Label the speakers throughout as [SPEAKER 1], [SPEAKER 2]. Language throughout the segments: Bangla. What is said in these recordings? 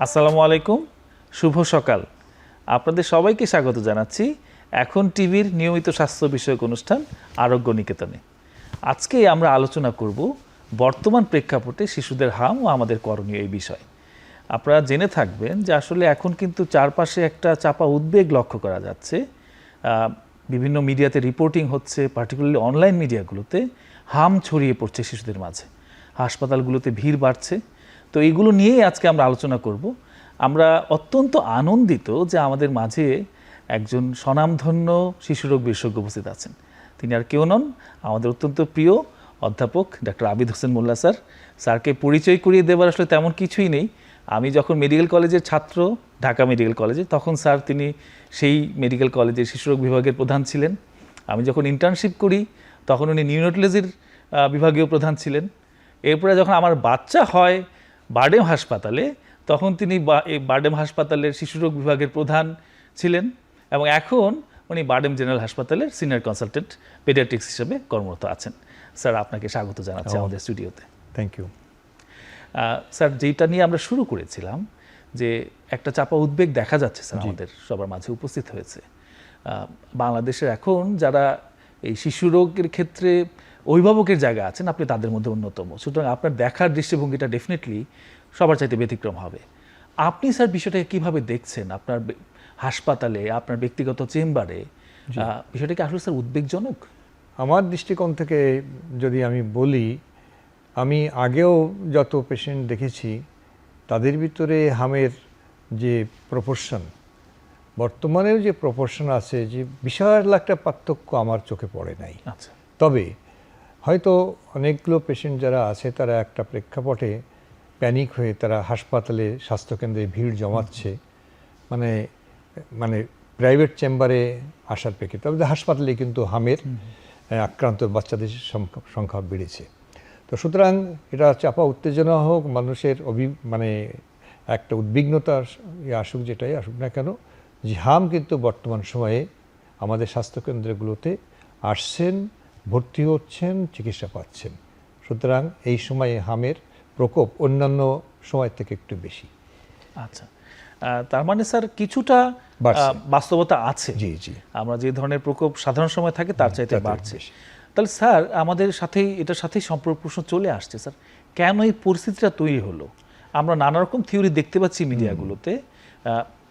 [SPEAKER 1] আসসালামু আলাইকুম, শুভ সকাল। আপনাদের সবাইকে স্বাগত জানাচ্ছি এখন টিভির নিয়মিত স্বাস্থ্য বিষয়ক অনুষ্ঠান আরোগ্য নিকেতনে। আজকে আমরা আলোচনা করব বর্তমান প্রেক্ষাপটে শিশুদের হাম ও আমাদের করণীয় এই বিষয়। আপনারা জেনে থাকবেন যে আসলে এখন কিন্তু চারপাশে একটা চাপা উদ্বেগ লক্ষ্য করা যাচ্ছে। বিভিন্ন মিডিয়াতে রিপোর্টিং হচ্ছে, পার্টিকুলারলি অনলাইন মিডিয়াগুলোতে হাম ছড়িয়ে পড়ছে শিশুদের মাঝে, হাসপাতালগুলোতে ভিড় বাড়ছে। তো এইগুলো নিয়েই আজকে আমরা আলোচনা করব। আমরা অত্যন্ত আনন্দিত যে আমাদের মাঝে একজন স্বনামধন্য শিশুরোগ বিশেষজ্ঞ উপস্থিত আছেন। তিনি আর কেউ নন, আমাদের অত্যন্ত প্রিয় অধ্যাপক ডক্টর আবিদ হোসেন মোল্লা স্যার। স্যারকে পরিচয় করিয়ে দেওয়ার আসলে তেমন কিছুই নেই। আমি যখন মেডিকেল কলেজের ছাত্র, ঢাকা মেডিকেল কলেজে, তখন স্যার তিনি সেই মেডিকেল কলেজের শিশুরোগ বিভাগের প্রধান ছিলেন। আমি যখন ইন্টার্নশিপ করি তখন উনি নিউরোলজির বিভাগীয় প্রধান ছিলেন। এরপরে যখন আমার বাচ্চা হয় বারডেম হাসপাতালে, তখন তিনি বারডেম হাসপাতালের শিশুরোগ বিভাগের প্রধান ছিলেন এবং এখন উনি বারডেম জেনারেল হাসপাতালের সিনিয়র কনসালটেন্ট পেডিয়াট্রিক্স হিসেবে কর্মরত আছেন। স্যার, আপনাকে স্বাগত জানাচ্ছি আমাদের স্টুডিওতে।
[SPEAKER 2] থ্যাংক ইউ
[SPEAKER 1] স্যার, যেটা নিয়ে আমরা শুরু করেছিলাম যে একটা চাপা উদ্বেগ দেখা যাচ্ছে স্যার আমাদের সবার মাঝে উপস্থিত হয়েছে। বাংলাদেশের এখন যারা এই শিশুরোগের ক্ষেত্রে অভিভাবকের জায়গা আছেন, আপনি তাদের মধ্যে অন্যতম। সুতরাং আপনার দেখার দৃষ্টিভঙ্গিটা ডেফিনেটলি সবার চাইতে ব্যতিক্রম হবে। আপনি স্যার বিষয়টাকে কীভাবে দেখছেন আপনার হাসপাতালে, আপনার ব্যক্তিগত চেম্বারে? বিষয়টা কি আসলে স্যার উদ্বেগজনক?
[SPEAKER 2] আমার দৃষ্টিকোণ থেকে যদি আমি বলি, আমি আগেও যত পেশেন্ট দেখেছি তাদের ভিতরে হামের যে প্রপোর্শন, বর্তমানেও যে প্রপোর্শন আছে, যে বিশাল একটা পার্থক্য আমার চোখে পড়ে নাই।
[SPEAKER 1] আচ্ছা,
[SPEAKER 2] তবে হয়তো অনেকগুলো পেশেন্ট যারা আছে তারা একটা প্রেক্ষাপটে প্যানিক হয়ে তারা হাসপাতালে, স্বাস্থ্যকেন্দ্রে ভিড় জমাচ্ছে, মানে প্রাইভেট চেম্বারে আসার প্রেক্ষিতে। তবে হাসপাতালে কিন্তু হামের আক্রান্ত বাচ্চাদের সংখ্যা বেড়েছে। তো সুতরাং এটা চাপা উত্তেজনা হোক, মানুষের একটা উদ্বিগ্নতা আসুক, যেটাই আসুক না কেন, যে হাম কিন্তু বর্তমান সময়ে আমাদের স্বাস্থ্যকেন্দ্রগুলোতে আসছেন, ভর্তি হচ্ছেন, চিকিৎসা পাচ্ছেন। সুতরাং এই সময়ে হামের প্রকোপ অন্যান্য সময় থেকে একটু বেশি।
[SPEAKER 1] আচ্ছা, তার মানে স্যার কিছুটা বাস্তবতা আছে।
[SPEAKER 2] জি জি,
[SPEAKER 1] আমরা যে ধরনের প্রকোপ সাধারণ সময় থাকে তার চাইতে বাড়ছে। তাহলে স্যার, আমাদের সাথে এটার সাথেই সম্পর্ক প্রশ্ন চলে আসছে স্যার, কেন এই পরিস্থিতিটা তৈরি হলো? আমরা নানা রকম থিওরি দেখতে পাচ্ছি মিডিয়াগুলোতে।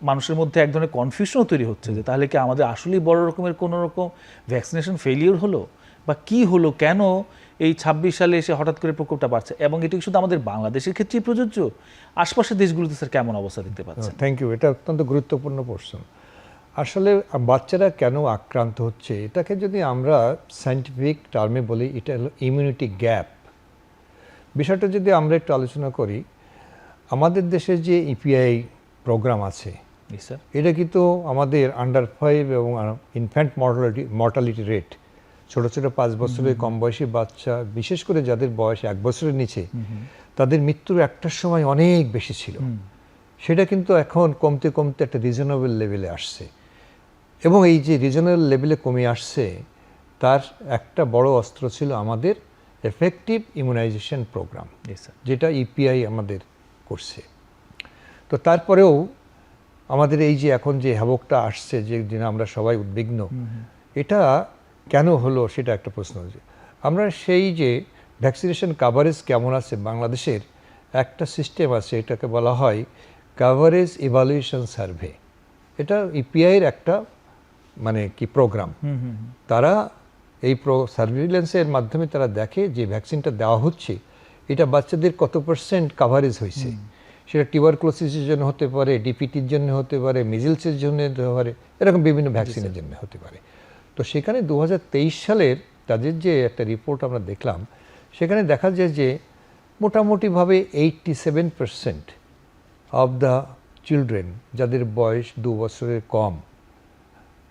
[SPEAKER 1] মানুষের মধ্যে এক ধরনের কনফিউশনও তৈরি হচ্ছে যে তাহলে কি আমাদের আসলেই বড় রকমের কোনো রকম ভ্যাকসিনেশন ফেলিওর হলো, বা কি হলো, কেন এই 26 সালে এসে হঠাৎ করে প্রকোপটা বাড়ছে? এবং এটি শুধু আমাদের বাংলাদেশের ক্ষেত্রেই প্রযোজ্য, আশপাশের দেশগুলোতে স্যার কেমন অবস্থা দেখতে পাচ্ছেন?
[SPEAKER 2] থ্যাংক ইউ, এটা অত্যন্ত গুরুত্বপূর্ণ প্রশ্ন। আসলে বাচ্চারা কেন আক্রান্ত হচ্ছে, এটাকে যদি আমরা সায়েন্টিফিক টার্মে বলি, এটা হলো ইমিউনিটি গ্যাপ। বিষয়টা যদি আমরা একটু আলোচনা করি, আমাদের দেশে যে ইপিআই প্রোগ্রাম আছে, এটা কিন্তু আমাদের আন্ডার 5 এবং ইনফ্যান্ট মর্টালিটি রেট, ছোটো ছোটো 5 বছরের কম বয়সী বাচ্চা, বিশেষ করে যাদের বয়স 1 বছরের নিচে, তাদের মৃত্যুর একটা সময় অনেক বেশি ছিল। সেটা কিন্তু এখন কমতে কমতে একটা রিজনেবল লেভেলে আসছে। এবং এই যে রিজনেবল লেভেলে কমে আসছে, তার একটা বড় অস্ত্র ছিল আমাদের এফেক্টিভ ইমিউনাইজেশন প্রোগ্রাম, যেটা ইপিআই আমাদের করছে। তো তারপরেও আমাদের এই যে এখন যে হ্যাভকটা আসছে, যে দিনে আমরা সবাই উদ্বিগ্ন, এটা কেন হলো সেটা একটা প্রশ্ন। আমরা সেই যে ভ্যাকসিনেশন কাভারেজ কেমন আছে বাংলাদেশের, একটা সিস্টেম আছে, এটাকে বলা হয় কাভারেজ ইভ্যালুয়েশন সার্ভে। এটা ইপিআইয়ের একটা প্রোগ্রাম। তারা এই সার্ভিলেন্সের মাধ্যমে তারা দেখে যে ভ্যাকসিনটা দেওয়া হচ্ছে, এটা বাচ্চাদের কত % কাভারেজ হয়েছে। সেটা টিউবারকুলোসিসের জন্য হতে পারে, ডিপিটির জন্য হতে পারে, মিজলসের জন্য হতে পারে, এরকম বিভিন্ন ভ্যাকসিনের জন্য হতে পারে। তো সেখানে 2023 সালের তাদের যে একটা রিপোর্ট আমরা দেখলাম, সেখানে দেখা যায় যে মোটামুটিভাবে 87% অফ দ্য চিলড্রেন, যাদের বয়স 2 বছরের কম,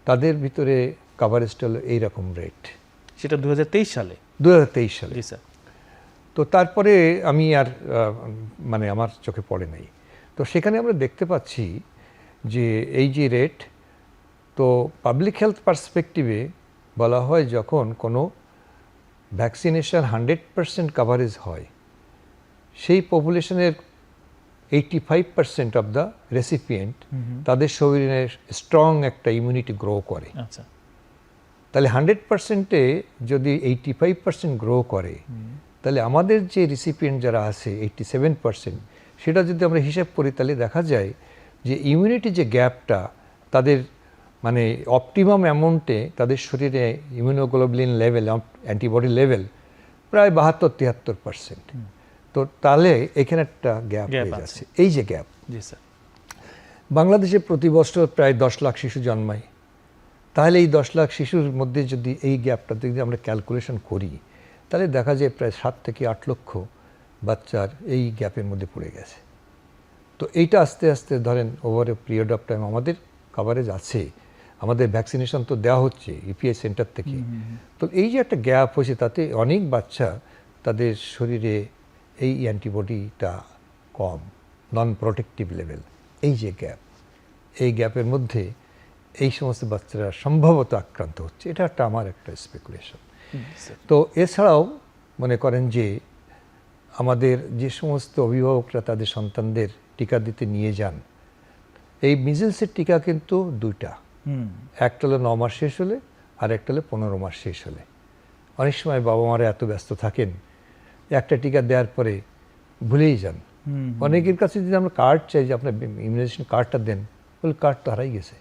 [SPEAKER 2] তাদের ভিতরে কাভারেজটা হলো এইরকম রেট।
[SPEAKER 1] সেটা 2023 সালে।
[SPEAKER 2] 2023 সালে।
[SPEAKER 1] জি স্যার।
[SPEAKER 2] তো তারপরে আমি আর আমার চোখে পড়ে নাই। তো সেখানে আমরা দেখতে পাচ্ছি যে এই যে রেট, তো পাবলিক হেলথ পার্সপেক্টিভে বলা হয় যখন কোনো ভ্যাকসিনেশন 100% কাভারেজ হয়, সেই পপুলেশনের 85% অফ দ্য রেসিপিয়েন্ট তাদের শরীরে স্ট্রং একটা ইমিউনিটি গ্রো করে।
[SPEAKER 1] আচ্ছা,
[SPEAKER 2] তাহলে 100%-এ যদি 85% গ্রো করে, তাহলে আমাদের যে রিসিপিয়েন্ট যারা আছে 87%, সেটা যদি আমরা হিসাব করি তাহলে দেখা যায় যে ইমিউনিটি যে গ্যাপটা তাদের মানে অপটিমাম অ্যামাউন্টে তাদের শরীরে ইমিউনোগ্লোবুলিন লেভেল, অ্যান্টিবডি লেভেল প্রায় 72-73%। তো তাহলে এখানে একটা গ্যাপ হয়ে যাচ্ছে। এই যে গ্যাপ,
[SPEAKER 1] জি স্যার,
[SPEAKER 2] বাংলাদেশে প্রতি বছর প্রায় 10 লাখ শিশু জন্মায়। তাহলে এই 10 লাখ শিশুর মধ্যে যদি এই গ্যাপটা যদি আমরা ক্যালকুলেশন করি, তাহলে দেখা যায় প্রায় 7 থেকে 8 লক্ষ বাচ্চার এই গ্যাপের মধ্যে পড়ে গেছে। তো এইটা আস্তে আস্তে ধরেন over a period of time আমাদের কভারেজ আছে, আমাদের ভ্যাকসিনেশন তো দেওয়া হচ্ছে ইপিআই সেন্টার থেকে। তো এই যে একটা গ্যাপ হয়েছে, তাতে অনেক বাচ্চা তাদের শরীরে এই অ্যান্টিবডিটা কম, নন প্রোটেক্টিভ লেভেল। এই যে গ্যাপ, এই গ্যাপের মধ্যে এই সমস্ত বাচ্চারা সম্ভবত আক্রান্ত হচ্ছে। এটা একটা আমার একটা স্পেকুলেশন। তো এছাড়াও মনে করেন যে আমাদের যে সমস্ত অভিভাবকরা তাদের সন্তানদের টিকা দিতে নিয়ে যান, এই মিজেলসের টিকা কিন্তু দুইটা, একটা হলো 9 মাস শেষ হলে, আর একটা হলো 15 মাস শেষ হলে। অনেক সময় বাবা মারা এত ব্যস্ত থাকেন, একটা টিকা দেওয়ার পরে ভুলেই যান। অনেকের কাছে যদি আমরা কার্ড চাই যে আপনার ইমিউনাইজেশন কার্ডটা দেন, বলে কার্ড তো হারাই গেছে।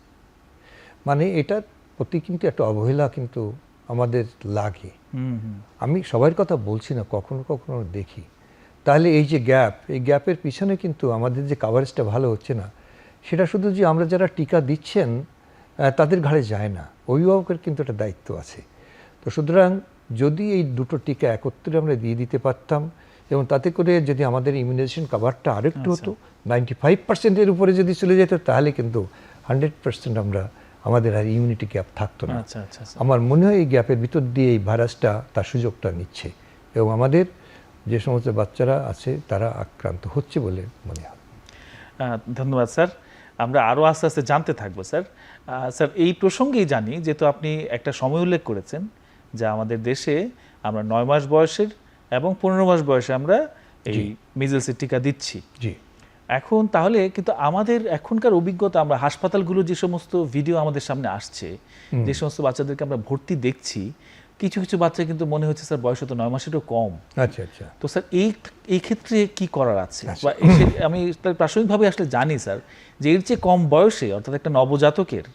[SPEAKER 2] মানে এটার প্রতি কিন্তু একটা অবহেলা কিন্তু আমাদের লাগে। আমি সবার কথা বলছি না, কখনো কখনো দেখি। তাহলে এই যে গ্যাপ, এই গ্যাপের পিছনে কিন্তু আমাদের যে কাভারেজটা ভালো হচ্ছে না, সেটা শুধু যে আমরা যারা টিকা দিচ্ছেন তাদের ঘাড়ে যায় না, অভিভাবকের কিন্তু একটা দায়িত্ব আছে। তো সুতরাং যদি এই দুটো টিকা একত্রে আমরা দিয়ে দিতে পারতাম, এবং তাতে করে যদি আমাদের ইমিউনাইজেশন কাভারটা আরেকটু হতো, 95%-এর উপরে যদি চলে যেত, তাহলে কিন্তু 100% আমরা আমাদের আর ইমিউনিটি গ্যাপ থাকতো না। আমার মনে হয় এই গ্যাপের ভিতর দিয়ে এই ভাইরাসটা তার সুযোগটা নিচ্ছে, এবং আমাদের যে সমস্ত বাচ্চারা আছে তারা আক্রান্ত হচ্ছে বলে মনে হয়।
[SPEAKER 1] ধন্যবাদ স্যার। আমরা আরও আস্তে আস্তে জানতে থাকবো স্যার। স্যার, এই প্রসঙ্গেই জানি, যেহেতু আপনি একটা সময় উল্লেখ করেছেন যে আমাদের দেশে আমরা 9 মাস বয়সের এবং 15 মাস বয়সে আমরা এই মিজেলসের টিকা দিচ্ছি।
[SPEAKER 2] জি।
[SPEAKER 1] এখন তাহলে কিন্তু আমাদের এখনকার অভিজ্ঞতা, আমরা হাসপাতালগুলো যে সমস্ত ভিডিও আমাদের সামনে আসছে, যে সমস্ত বাচ্চাদেরকে আমরা ভর্তি দেখছি, কিছু কিছু বাচ্চা কিন্তু মনে হচ্ছে স্যার বয়স তো 9 মাসেরও কম।
[SPEAKER 2] আচ্ছা আচ্ছা।
[SPEAKER 1] তো স্যার এই ক্ষেত্রে কি করার আছে? বা আমি প্রাসঙ্গিকভাবে আসলে জানি স্যার যে এর চেয়ে কম বয়সে, অর্থাৎ একটা নবজাতকের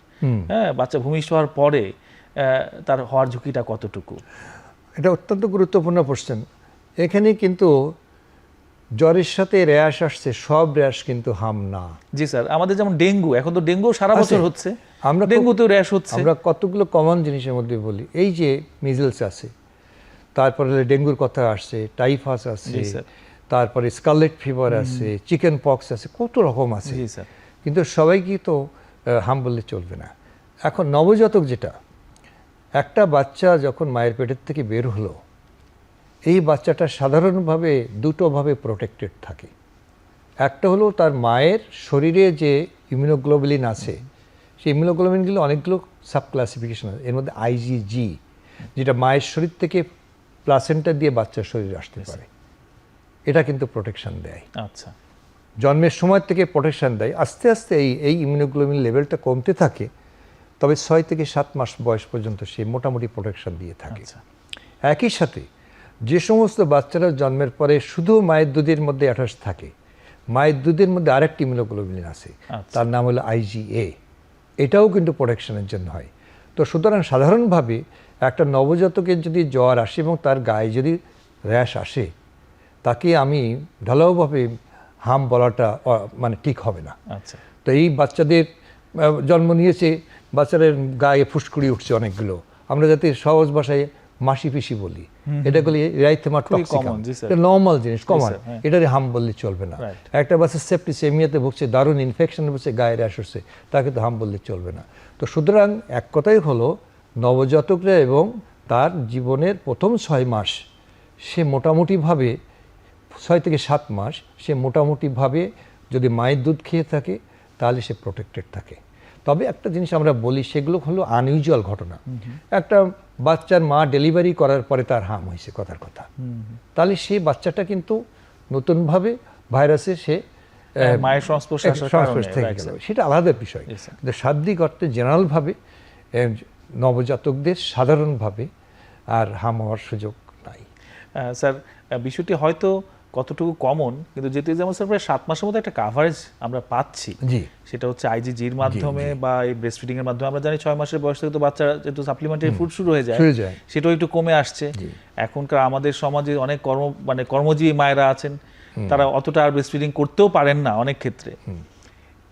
[SPEAKER 1] বাচ্চা ভূমিষ্ঠ হওয়ার পরে তার হওয়ার ঝুঁকিটা কতটুকু?
[SPEAKER 2] এটা অত্যন্ত গুরুত্বপূর্ণ প্রশ্ন। এখানে কিন্তু জ্বরের সাথে র্যাশ আসছে, সব র্যাশ কিন্তু হাম না।
[SPEAKER 1] জি স্যার, আমাদের যেমন ডেঙ্গু, এখন তো ডেঙ্গু সারা বছর হচ্ছে,
[SPEAKER 2] আমরা
[SPEAKER 1] ডেঙ্গুতেও র্যাশ হচ্ছে।
[SPEAKER 2] আমরা কতগুলো কমন জিনিসের মধ্যে বলি, এই যে মিজেলস আছে, তারপরে ডেঙ্গুর কথা আসছে, টাইফাস আছে, তারপরে স্কারলেট ফিভার আছে, চিকেন পক্স আছে, কত রকম আছে। কিন্তু সবাইকে তো হাম বললে চলবে না। এখন নবজাতক যেটা, একটা বাচ্চা যখন মায়ের পেটের থেকে বের হলো, এই বাচ্চাটা সাধারণভাবে দুটোভাবে প্রোটেক্টেড থাকে। একটা হলো তার মায়ের শরীরে যে ইমিউনোগ্লোবুলিন আছে, সেই ইমিউনোগ্লোবুলিনগুলো অনেকগুলো সাব ক্লাসিফিকেশন আছে। এর মধ্যে আইজিজি, যেটা মায়ের শরীর থেকে প্লাসেন্টা দিয়ে বাচ্চার শরীরে আসতে পারে, এটা কিন্তু প্রোটেকশন দেয়।
[SPEAKER 1] আচ্ছা,
[SPEAKER 2] জন্মের সময় থেকে প্রোটেকশন দেয়। আস্তে আস্তে এই ইমিউনোগ্লোবুলিন লেভেলটা কমতে থাকে, তবে 6 থেকে 7 মাস বয়স পর্যন্ত সে মোটামুটি প্রোটেকশন দিয়ে থাকে। একই সাথে যে সমস্ত বাচ্চারা জন্মের পরে শুধু মায়ের দুধের মধ্যে অ্যাটাচ থাকে, মায়ের দুধের মধ্যে আরেকটি ইমিউনোগ্লোবুলিন আছে, তার নাম হলো আইজিএ, এটাও কিন্তু প্রোটেকশনের জন্য হয়। তো সুতরাং সাধারণভাবে একটা নবজাতকের যদি জ্বর আসে এবং তার গায়ে যদি র্যাশ আসে, তাকে আমি ঢালাওভাবে হাম বলাটা মানে ঠিক হবে না। তো এই বাচ্চাদের জন্ম নিয়েছে, বাচ্চাদের গায়ে ফুসকুড়ি উঠছে অনেকগুলো, আমরা যাতে সহজ ভাষায় মাসি পিসি বলি, এটা বলি রাইথেমা টক্সিকাম, এটা নর্মাল জিনিস, কমন, এটারে হাম বললে চলবে না। একটা বাচ্চা সেপ্টিসেমিয়াতে ভুগছে, দারুণ ইনফেকশন হচ্ছে, গায়ে র্যাশ হচ্ছে, তাকে তো হাম বললে চলবে না। তো সুতরাং এক কথাই হলো, নবজাতকরা এবং তার জীবনের প্রথম 6 মাস সে মোটামুটিভাবে, 6 থেকে 7 মাস সে মোটামুটিভাবে যদি মায়ের দুধ খেয়ে থাকে, তাহলে সে প্রোটেক্টেড থাকে। তবে একটা জিনিস আমরা বলি, সেগুলো হলো আনইউজুয়াল ঘটনা। একটা বাচ্চার মা ডেলিভারি করার পরে তার হাম হয়েছে, কথার কথা, তাহলে সেই বাচ্চাটা কিন্তু নতুনভাবে ভাইরাসে সে
[SPEAKER 1] মায়ের সংস্পর্শে আসার
[SPEAKER 2] সংস্পর্শ
[SPEAKER 1] কারণে
[SPEAKER 2] থেকে
[SPEAKER 1] vaccine।
[SPEAKER 2] গেল, সেটা আলাদা বিষয়।
[SPEAKER 1] Yes, sir.
[SPEAKER 2] কিন্তু শাব্দিক অর্থে জেনারেলভাবে নবজাতকদের সাধারণভাবে আর হাম হওয়ার সুযোগ নাই।
[SPEAKER 1] স্যার বিষয়টি হয়তো কতটুকু কমন, কিন্তু যেহেতু যেমন স্যার প্রায় 7 মাসের মধ্যে একটা কাভারেজ আমরা পাচ্ছি,
[SPEAKER 2] জি,
[SPEAKER 1] সেটা হচ্ছে আইজিজির মাধ্যমে বা এই ব্রেস্ট ফিডিং এর মাধ্যমে। আমরা জানি 6 মাসের বয়স থেকে তো বাচ্চারা যেহেতু সাপ্লিমেন্টারি ফুড শুরু হয়ে যায়, সেটাও একটু কমে আসছে। এখনকার আমাদের সমাজে অনেক কর্মজীবী মায়েরা আছেন, তারা অতটা আর ব্রেস্ট ফিডিং করতেও পারেন না অনেক ক্ষেত্রে।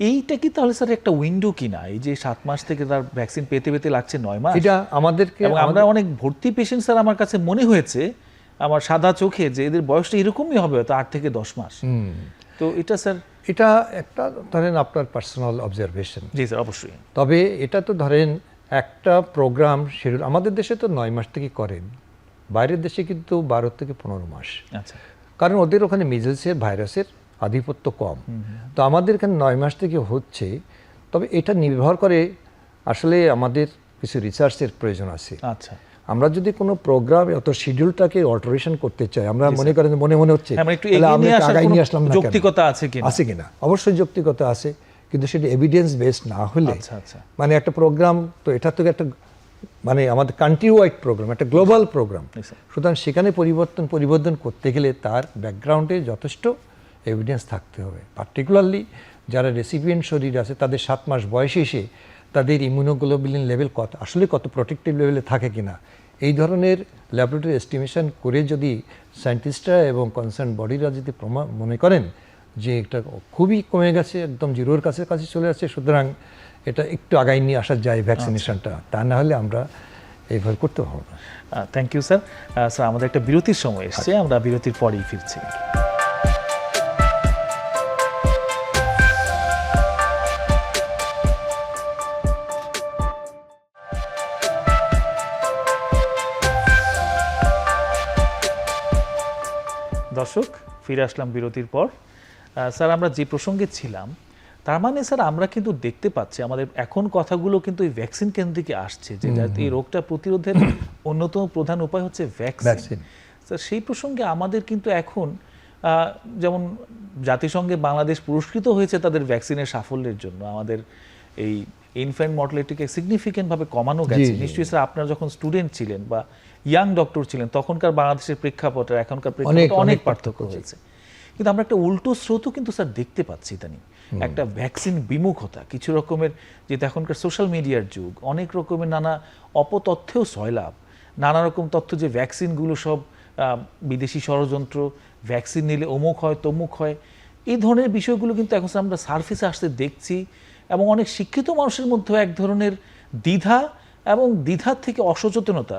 [SPEAKER 1] এইটা কি তাহলে স্যার একটা উইন্ডো কিনা, এই যে 7 মাস থেকে তার ভ্যাকসিন পেতে পেতে লাগছে 9 মাস?
[SPEAKER 2] এটা আমাদেরকে,
[SPEAKER 1] এবং আমরা অনেক ভর্তি পেশেন্ট স্যার আমার কাছে মনে হয়েছে আমার সাদা চোখে যে এদের বয়সটা এরকমই হবে, হয়তো 8 থেকে 10 মাস। তো এটা স্যার,
[SPEAKER 2] এটা একটা ধরেন আপনার পার্সোনাল অবজারভেশন।
[SPEAKER 1] জি স্যার, অবশ্যই।
[SPEAKER 2] তবে এটা তো ধরেন একটা প্রোগ্রাম শিডিউল আমাদের দেশে তো 9 মাস থেকে করেন, বাইরের দেশে কিন্তু 12 থেকে 15 মাস।
[SPEAKER 1] আচ্ছা,
[SPEAKER 2] কারণ ওদের ওখানে মিজেলসের ভাইরাসের আধিপত্য কম। তো আমাদের এখানে 9 মাস থেকে হচ্ছে। তবে এটা নির্ভর করে, আসলে আমাদের কিছু রিসার্চের প্রয়োজন আছে।
[SPEAKER 1] আচ্ছা,
[SPEAKER 2] আমরা যদি কোনো প্রোগ্রাম অত শিডিউলটাকে অল্টারেশন করতে চাই, আমরা মনে করেন মনে হচ্ছে
[SPEAKER 1] আমরা একটু এগিয়ে নিয়ে আসার কোনো যৌক্তিকতা আছে কিনা?
[SPEAKER 2] অবশ্যই যৌক্তিকতা আছে, কিন্তু সেটা এভিডেন্স বেসড না হলে, মানে একটা প্রোগ্রাম তো এটা তো একটা মানে আমাদের কান্ট্রি ওয়াইড প্রোগ্রাম, একটা গ্লোবাল প্রোগ্রাম। সুতরাং সেখানে পরিবর্তন করতে গেলে তার ব্যাকগ্রাউন্ডে যথেষ্ট এভিডেন্স থাকতে হবে। পার্টিকুলারলি যারা রেসিপিয়েন্ট শরীর আছে, তাদের 7 মাস বয়সে এসে তাদের ইমিউনোগ্লোবুলিন লেভেল কত প্রোটেক্টিভ লেভেলে থাকে কিনা, এই ধরনের ল্যাবরেটরি এস্টিমেশন করে যদি সায়েন্টিস্টরা এবং কনসার্ন বডিরা যদি মনে করেন যে এটা খুবই কমে গেছে, একদম জিরোর কাছে চলে আসছে, সুতরাং এটা একটু আগায় নিয়ে আসা যায় ভ্যাকসিনেশনটা, তা না হলে আমরা এইভাবে করতে পারবো না।
[SPEAKER 1] Thank you sir. স্যার, আমাদের একটা বিরতির সময় এসছে, আমরা বিরতির পরেই ফিরছি। দর্শক, ফিরে আসলাম বিরতির পর। স্যার, আমরা যে প্রসঙ্গে ছিলাম, তার মানে স্যার আমরা কিন্তু দেখতে পাচ্ছি আমাদের এখন কথাগুলো কিন্তু এই ভ্যাকসিন কেন্দ্রিকে আসছে, যে এই রোগটা প্রতিরোধের অন্যতম প্রধান উপায় হচ্ছে ভ্যাকসিন। স্যার, সেই প্রসঙ্গে আমাদের কিন্তু এখন যেমন জাতিসংঘে বাংলাদেশ পুরস্কৃত হয়েছে তাদের ভ্যাকসিনের সাফল্যের জন্য, আমাদের এই ইনফ্যান্ট মর্টালিটিকে সিগনিফিকেন্টভাবে কমানো গেছে। নিশ্চয়ই স্যার আপনারা যখন স্টুডেন্ট ছিলেন বা ইয়াং ডক্টর ছিলেন, তখনকার বাংলাদেশের প্রেক্ষাপট আর এখনকার প্রেক্ষাপটে অনেক পার্থক্য হয়েছে। কিন্তু আমরা একটা উল্টো স্রোতও কিন্তু স্যার দেখতে পাচ্ছি ইদানিং, একটা ভ্যাকসিন বিমুখতা, কিছু রকমের, যেটা এখনকার সোশ্যাল মিডিয়ার যুগ, অনেক রকমের নানা অপতথ্যেও সয়লাভ, নানা রকম তথ্য যে ভ্যাকসিনগুলো সব বিদেশি ষড়যন্ত্র, ভ্যাকসিন নিলে অমুক হয় তমুক হয়, এই ধরনের বিষয়গুলো কিন্তু এখন আমরা সার্ফেসে আসতে দেখছি। এবং অনেক শিক্ষিত মানুষের মধ্যেও এক ধরনের দ্বিধা, এবং দ্বিধার থেকে অসচেতনতা।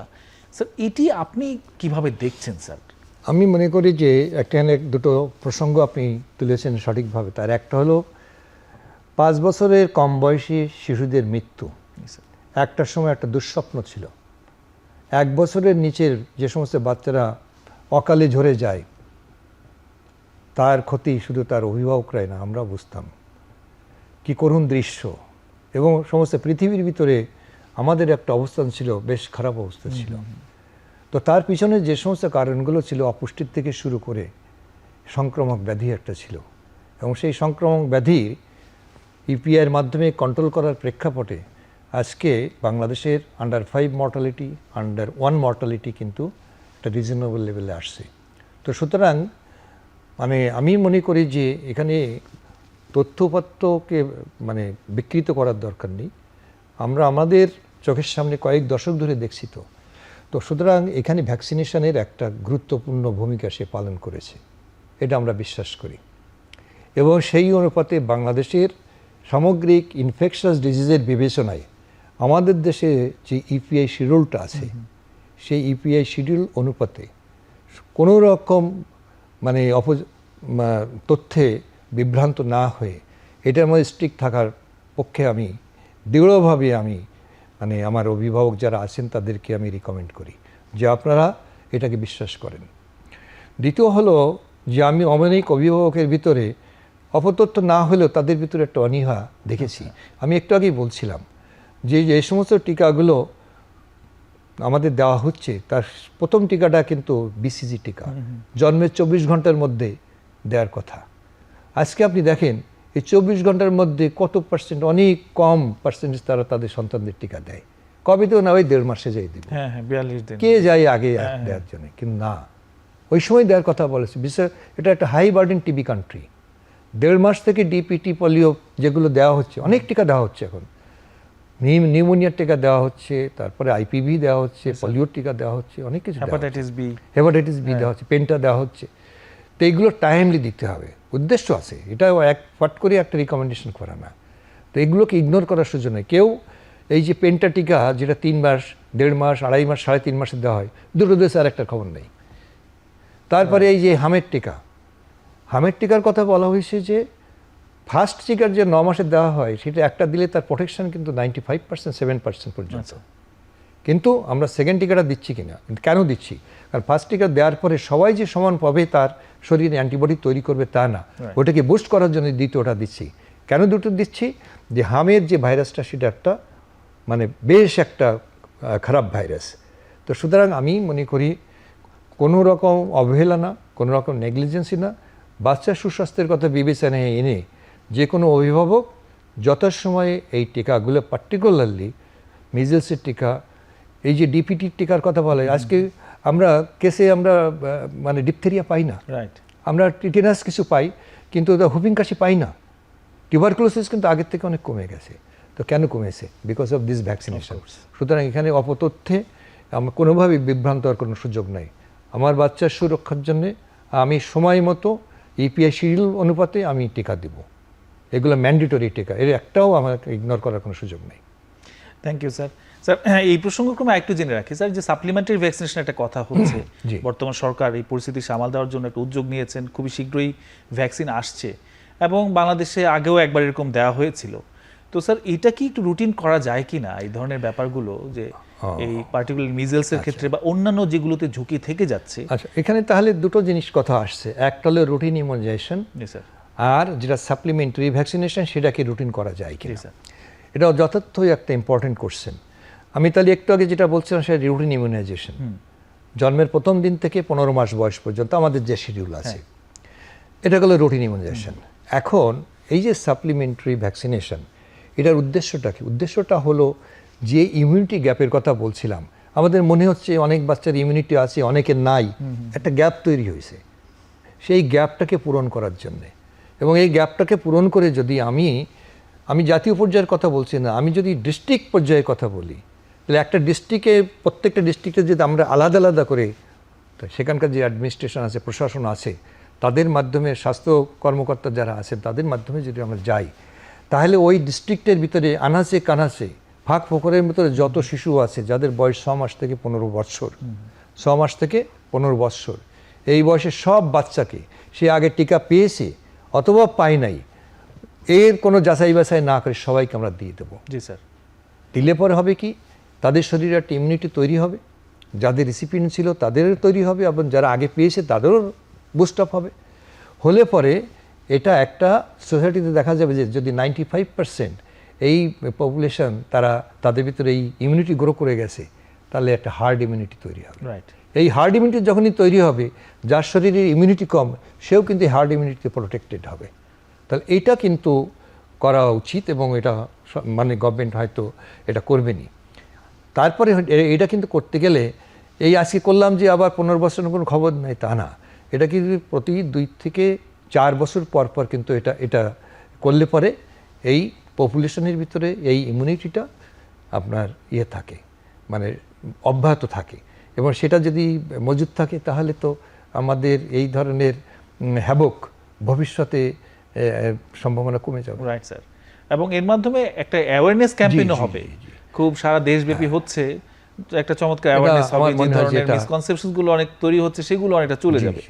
[SPEAKER 1] স্যার, এটি আপনি কিভাবে দেখছেন স্যার?
[SPEAKER 2] আমি মনে করি যে এখানে দুটো প্রসঙ্গ আপনি তুলেছেন সঠিকভাবে। তার একটা হলো 5 বছরের কম বয়সী শিশুদের মৃত্যু একটা সময় একটা দুঃস্বপ্ন ছিল। 1 বছরের নিচের যে সমস্ত বাচ্চারা অকালে ঝরে যায়, তার ক্ষতি শুধু তার অভিভাবকরাই না, আমরা বুঝতাম কি করুণ দৃশ্য। এবং সমস্ত পৃথিবীর ভিতরে আমাদের একটা অবস্থান ছিল, বেশ খারাপ অবস্থা ছিল। তো তার পিছনে যে সমস্ত কারণগুলো ছিল, অপুষ্টির থেকে শুরু করে সংক্রামক ব্যাধি একটা ছিল, এবং সেই সংক্রামক ব্যাধি ইপিআইয়ের মাধ্যমে কন্ট্রোল করার প্রেক্ষাপটে আজকে বাংলাদেশের আন্ডার 5 মর্টালিটি, আন্ডার 1 মর্টালিটি কিন্তু একটা রিজনেবল লেভেলে আসছে। তো সুতরাং মানে আমি মনে করি যে এখানে তথ্যপত্রকে মানে বিকৃত করার দরকার নেই। আমরা আমাদের চোখের সামনে কয়েক দশক ধরে দেখছি। তো সুতরাং এখানে ভ্যাকসিনেশনের একটা গুরুত্বপূর্ণ ভূমিকা সে পালন করেছে, এটা আমরা বিশ্বাস করি। এবং সেই অনুপাতে বাংলাদেশের সামগ্রিক ইনফেকশাস ডিজিজের বিবেচনায় আমাদের দেশে যে ইপিআই শিডিউলটা আছে, সেই ইপিআই শিডিউল অনুপাতে কোনো রকম মানে তথ্যে বিভ্রান্ত না হয়ে এটার মধ্যে স্ট্রিক্ট থাকার পক্ষে আমি দৃঢ়ভাবে মানে আমার অভিভাবক যারা আছেন তাদেরকে আমি রিকমেন্ড করি যে আপনারা এটাকে বিশ্বাস করেন। দ্বিতীয় হলো যে আমি অনেক অভিভাবকের ভিতরে অপতথ্য না হলেও তাদের ভিতরে একটা অনীহা দেখেছি। আমি একটু আগেই বলছিলাম যে যে সমস্ত টিকাগুলো আমাদের দেওয়া হচ্ছে, তার প্রথম টিকাটা কিন্তু বিসিজি টিকা, জন্মের 24 ঘন্টার মধ্যে দেওয়ার কথা। আজকে আপনি দেখেন এই 24 ঘন্টার মধ্যে কত পার্সেন্ট, অনেক কম পার্সেন্টেজ তারা তাদের সন্তানদের টিকা দেয়। কবে তো না, ওই 1.5 মাসে যাই দিবে।
[SPEAKER 1] হ্যাঁ হ্যাঁ 42 দিন
[SPEAKER 2] কে যায় আগে দেওয়ার জন্য? কিন্তু না, ওই সময় দেওয়ার কথা বলেছে। বিশেষ এটা একটা হাই বার্ডেন টিবি কান্ট্রি। 1.5 মাস থেকে ডিপিটি, পোলিও যেগুলো দেওয়া হচ্ছে, অনেক টিকা দেওয়া হচ্ছে এখন। নিউমোনিয়ার টিকা দেওয়া হচ্ছে, তারপরে আইপিভি দেওয়া হচ্ছে, পোলিওর টিকা দেওয়া হচ্ছে, অনেক কিছু
[SPEAKER 1] হেপাটাইটিস বি
[SPEAKER 2] দেওয়া হচ্ছে, পেন্টা দেওয়া হচ্ছে। তো এইগুলো টাইমলি দিতে হবে, উদ্দেশ্য আছে। এটা এক ফট করে একটা রিকমেন্ডেশন করা না। তো এগুলোকে ইগনোর করার সুযোগ নেই। কেউ এই যে পেন্টা টিকা যেটা 3 মাস, 1.5 মাস, 2.5 মাস, 3.5 মাসে দেওয়া হয়, দুটো দেশে আর একটা খবর নেই। তারপরে এই যে হামের টিকার কথা বলা হয়েছে যে ফার্স্ট টিকার যে 9 মাসে দেওয়া হয়, সেটা একটা দিলে তার প্রোটেকশন কিন্তু 95%, 7% পর্যন্ত। কিন্তু আমরা সেকেন্ড টিকাটা দিচ্ছি কিনা, কেন দিচ্ছি? কারণ ফার্স্ট টিকা দেওয়ার পরে সবাই যে সমান পাবে তার শরীরে অ্যান্টিবডি তৈরি করবে তা না, ওটাকে বুস্ট করার জন্য দ্বিতীয়টা দিচ্ছি। কেন দুটো দিচ্ছি? যে হামের যে ভাইরাসটা সেটা একটা মানে বেশ একটা খারাপ ভাইরাস। তো সুতরাং আমি মনে করি কোনো রকম অবহেলা না, কোনো রকম নেগলিজেন্সি না, বাচ্চার সুস্বাস্থ্যের কথা বিবেচনায় এনে যে কোনো অভিভাবক যথাসময়ে এই টিকাগুলো, পার্টিকুলারলি মিজেলসের টিকা, এই যে ডিপিটির টিকার কথা বলে, আজকে আমরা কেসে আমরা মানে ডিপথেরিয়া পাই না,
[SPEAKER 1] রাইট,
[SPEAKER 2] আমরা টিটেনাস কিছু পাই, কিন্তু হুপিং কাশি পাই না। টিউবারকুলোসিস কিন্তু আগের থেকে অনেক কমে গেছে। তো কেন কমেছে? Because of this vaccination. সুতরাং এখানে অপতথ্যে আমার কোনোভাবেই বিভ্রান্ত হওয়ার কোনো সুযোগ নাই। আমার বাচ্চার সুরক্ষার জন্যে আমি সময় মতো ইপিআই শিডিউল অনুপাতে আমি টিকা দেব। এগুলো ম্যান্ডেটরি টিকা, এর একটাও আমাকে ইগনোর করার কোনো সুযোগ নেই।
[SPEAKER 1] Thank you sir. স্যার এই প্রসঙ্গক্রমে একটু জেনে রাখি স্যার, যে সাপ্লিমেন্টারি ভ্যাকসিনেশন একটা কথা হচ্ছে, বর্তমান সরকার এই পরিস্থিতি সামাল দেওয়ার জন্য একটা উদ্যোগ নিয়েছেন, খুবই শীঘ্রই ভ্যাকসিন আসছে এবং বাংলাদেশে আগেও একবার এরকম দেওয়া হয়েছিল। তো স্যার এটা কি একটু রুটিন করা যায় কি না এই ধরনের ব্যাপারগুলো, যে এই পার্টিকুলার মিজেলসের ক্ষেত্রে বা অন্যান্য যেগুলোতে ঝুঁকি থেকে যাচ্ছে?
[SPEAKER 2] আচ্ছা, এখানে তাহলে দুটো জিনিস কথা আসছে। একটা হলো রুটিন ইমিউনাইজেশন,
[SPEAKER 1] স্যার,
[SPEAKER 2] আর যেটা সাপ্লিমেন্টারি ভ্যাকসিনেশন সেটাকে রুটিন করা যায় কি
[SPEAKER 1] স্যার।
[SPEAKER 2] এটা যথার্থই একটা ইম্পর্টেন্ট কোশ্চেন। আমি তাহলে একটু আগে যেটা বলছিলাম সেটা রুটিন ইমিউনাইজেশন। জন্মের প্রথম দিন থেকে 15 মাস বয়স পর্যন্ত আমাদের যে শিডিউল আছে, এটা হলো রুটিন ইমিউনাইজেশন। এখন এই যে সাপ্লিমেন্টারি ভ্যাকসিনেশন, এটার উদ্দেশ্যটা কি? উদ্দেশ্যটা হলো যে ইমিউনিটি গ্যাপের কথা বলছিলাম, আমাদের মনে হচ্ছে অনেক বাচ্চার ইমিউনিটি আছে, অনেকের নাই, একটা গ্যাপ তৈরি হয়েছে। সেই গ্যাপটাকে পূরণ করার জন্যে, এবং এই গ্যাপটাকে পূরণ করে যদি আমি জাতীয় পর্যায়ের কথা বলছি না, আমি যদি ডিস্ট্রিক্ট পর্যায়ের কথা বলি, তাহলে একটা ডিস্ট্রিক্টে, প্রত্যেকটা ডিস্ট্রিক্টে যদি আমরা আলাদা আলাদা করে সেখানকার যে অ্যাডমিনিস্ট্রেশন আছে, প্রশাসন আছে, তাদের মাধ্যমে, স্বাস্থ্য কর্মকর্তা যারা আছেন তাদের মাধ্যমে যদি আমরা যাই, তাহলে ওই ডিস্ট্রিক্টের ভিতরে আনাচে কানাচে, ফাঁক ফোকরের ভিতরে যত শিশু আছে যাদের বয়স 6 মাস থেকে 15 বৎসর, 6 মাস থেকে 15 বৎসর, এই বয়সে সব বাচ্চাকে সে আগে টিকা পেয়েছে অথবা পায় নাই, এর কোনো যাচাই বাছাই না করে সবাইকে আমরা দিয়ে দেবো।
[SPEAKER 1] জি স্যার।
[SPEAKER 2] দিলে পরে হবে কি, তাদের শরীরে একটা ইমিউনিটি তৈরি হবে, যাদের রেসিপিয়েন্ট ছিল তাদেরও তৈরি হবে, এবং যারা আগে পেয়েছে তাদেরও বুস্ট আপ হবে। হলে পরে এটা একটা সোসাইটিতে দেখা যাবে যে যদি 95% এই পপুলেশন তাদের ভিতরে এই ইমিউনিটি গ্রো করে গেছে, তাহলে একটা হার্ড ইমিউনিটি তৈরি হবে।
[SPEAKER 1] রাইট।
[SPEAKER 2] এই হার্ড ইমিউনিটি যখনই তৈরি হবে, যার শরীরে ইমিউনিটি কম সেও কিন্তু হার্ড ইমিউনিটিতে প্রোটেক্টেড হবে। তাহলে এইটা কিন্তু করা উচিত, এবং এটা মানে গভর্নমেন্ট হয়তো এটা করবেনি। তারপরে এটা কিন্তু করতে গেলে এই আজকে করলাম যে আবার 15 বছরের কোনো খবর নেই তা না, এটা কিন্তু প্রতি 2 থেকে 4 বছর পর পর কিন্তু এটা করলে পরে এই পপুলেশনের ভিতরে এই ইমিউনিটিটা আপনার থাকে, মানে অব্যাহত থাকে, এবং সেটা যদি মজুদ থাকে তাহলে তো আমাদের এই ধরনের হ্যাবক ভবিষ্যতে সম্ভাবনা কমে যাবে।
[SPEAKER 1] Right sir. এবং এর মাধ্যমে একটা অ্যাওয়ারনেস ক্যাম্পেইনও হবে, খুব সারা দেশব্যাপী হচ্ছে, একটা চমৎকার অ্যাওয়ারনেস হবে, যে ধরনের মিসকনসেপশনস গুলো অনেক তৈরি হচ্ছে সেগুলো অনেকটা চলে যাবে।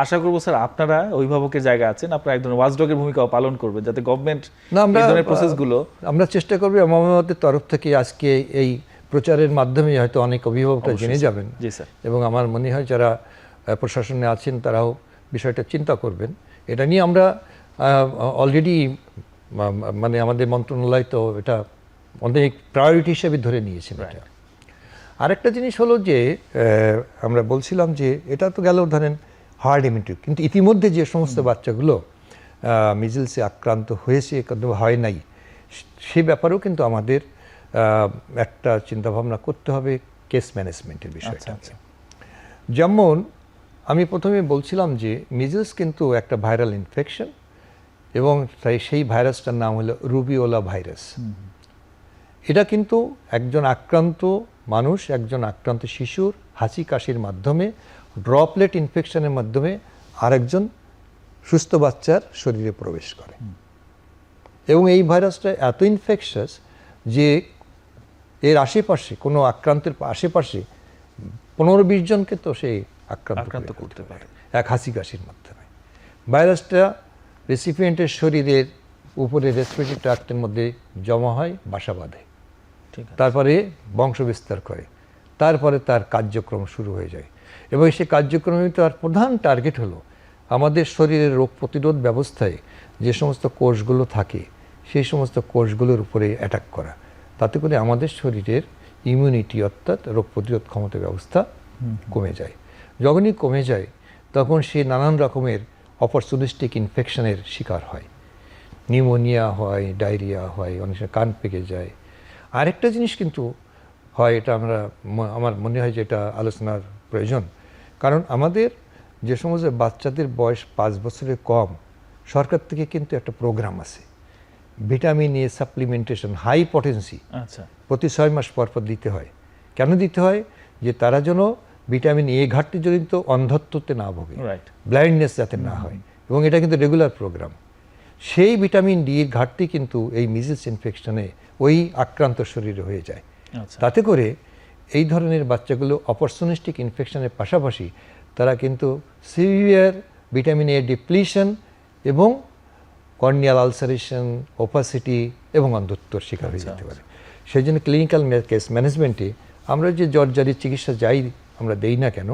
[SPEAKER 1] আশা করবো স্যার আপনারা অভিভাবকের জায়গা আছেন, আপনারা এক ধরনের ওয়াচডগের ভূমিকাও পালন করবেন, যাতে গভর্নমেন্ট এই ধরনের প্রসেসগুলো,
[SPEAKER 2] আমরা চেষ্টা করব আমাদের তরফ থেকে আজকে এই প্রচারের মাধ্যমে হয়তো অনেক অভিভাবকরা জেনে যাবেন।
[SPEAKER 1] জি স্যার।
[SPEAKER 2] এবং আমার মনে হয় যারা প্রশাসনে আছেন তারাও বিষয়টা চিন্তা করবেন। এটা নিয়ে আমরা অলরেডি মানে আমাদের মন্ত্রণালয় তো এটা অনেক প্রায়োরিটি হিসেবে ধরে নিয়েছেন। এটা আরেকটা জিনিস হলো যে আমরা বলছিলাম যে এটা তো গেল ধরেন হার্ড ইমিউনিটি, কিন্তু ইতিমধ্যে যে সমস্ত বাচ্চাগুলো মিজেলসে আক্রান্ত হয়েছে কিন্তু হয় নাই, সে ব্যাপারেও কিন্তু আমাদের একটা চিন্তাভাবনা করতে হবে কেস ম্যানেজমেন্টের বিষয়টা। যেমন আমি প্রথমে বলছিলাম যে মিজেলস কিন্তু একটা ভাইরাল ইনফেকশন, এবং তাই সেই ভাইরাসটার নাম হলো রুবিওলা ভাইরাস। এটা কিন্তু একজন আক্রান্ত মানুষ, একজন আক্রান্ত শিশুর হাঁচি কাশির মাধ্যমে, ড্রপলেট ইনফেকশনের মাধ্যমে আরেকজন সুস্থ বাচ্চার শরীরে প্রবেশ করে। এবং এই ভাইরাসটা এত ইনফেকশাস যে এর আশেপাশে কোনো আক্রান্তের আশেপাশে 15-20 জনকে তো সেই আক্রান্ত করতে পারে এক হাঁচি কাশির মাধ্যমে। ভাইরাসটা রেসিপিয়েন্টের শরীরের উপরে রেসপিরেটরি ট্র্যাক্টের মধ্যে জমা হয়, বাসা বাঁধে, তারপরে বংশ বিস্তার করে, তারপরে তার কার্যক্রম শুরু হয়ে যায়। এবং সেই কার্যক্রমে তার প্রধান টার্গেট হলো আমাদের শরীরের রোগ প্রতিরোধ ব্যবস্থায় যে সমস্ত কোষগুলো থাকে সেই সমস্ত কোষগুলোর উপরে অ্যাটাক করা, তাতে করে আমাদের শরীরের ইমিউনিটি অর্থাৎ রোগ প্রতিরোধ ক্ষমতা ব্যবস্থা কমে যায়। যখনই কমে যায় তখন সে নানান রকমের অপরচুনিস্টিক ইনফেকশনের শিকার হয়, নিউমোনিয়া হয়, ডায়রিয়া হয়, অনেক সময় কান পেকে যায়। আরেকটা জিনিস কিন্তু হয়, এটা আমার মনে হয় যে এটা আলোচনার প্রয়োজন, কারণ আমাদের যে সমস্ত বাচ্চাদের বয়স 5 বছরের কম, সরকার থেকে কিন্তু একটা প্রোগ্রাম আছে vitamin A supplementation high potency, প্রতি 6 মাস পর পর দিতে হয়। কেন দিতে হয়? যে তারা যেন ভিটামিন এ ঘাটতিজনিত অন্ধত্বতে না ভোগে, ব্লাইন্ডনেস যাতে না হয়, এবং এটা কিন্তু রেগুলার প্রোগ্রাম। সেই ভিটামিন ডি এর ঘাটতি কিন্তু এই মিজেলস ইনফেকশনে ওই আক্রান্ত শরীরে হয়ে যায়। তাতে করে এই ধরনের বাচ্চাগুলো অপরচুনিস্টিক ইনফেকশনের পাশাপাশি তারা কিন্তু সিভিয়ার ভিটামিন এ ডিপ্লিশন এবং কর্নিয়াল আলসারেশন, ওপাসিটি এবং অন্ধত্বর শিকার হয়ে যেতে পারে। সেই জন্য ক্লিনিক্যাল কেস ম্যানেজমেন্টে আমরা যে জ্বরজারির চিকিৎসা যাই আমরা দেই না কেন,